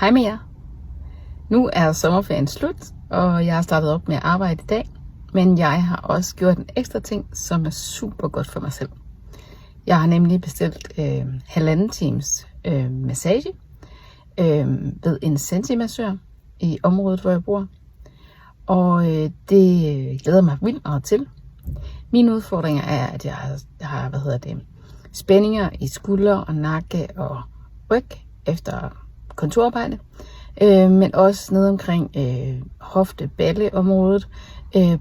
Hej med jer. Nu er sommerferien slut, og jeg har startet op med at arbejde i dag. Men jeg har også gjort en ekstra ting, som er super godt for mig selv. Jeg har nemlig bestilt 1,5 times massage ved en sensimassør i området, hvor jeg bor. Og det glæder mig vildt meget til. Mine udfordringer er, at jeg har spændinger i skuldre og nakke og ryg efter kontorarbejde. Men også nede omkring hofte-balle-området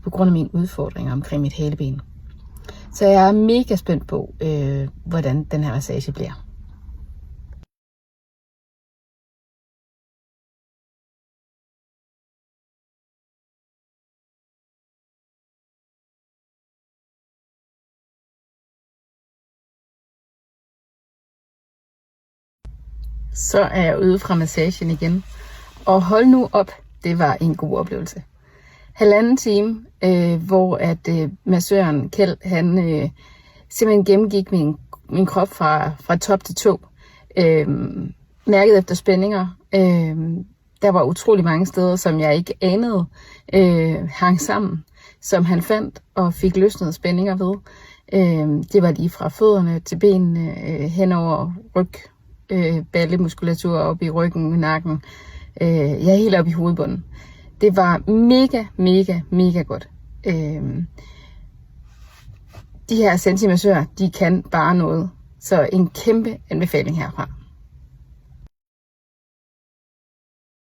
på grund af mine udfordringer omkring mit hæleben. Så jeg er mega spændt på, hvordan den her massage bliver. Så er jeg ude fra massagen igen. Og hold nu op, det var en god oplevelse. 1,5 time, hvor at massøren Kjeld, han simpelthen gennemgik min krop fra top til tå. Mærket efter spændinger. Der var utrolig mange steder, som jeg ikke anede hang sammen, som han fandt og fik løsnet spændinger ved. Det var lige fra fødderne til benene, henover ryg, ballemuskulatur op i ryggen, nakken, helt op i hovedbunden. Det var mega godt. De her sensimassører, de kan bare noget. Så en kæmpe anbefaling herfra.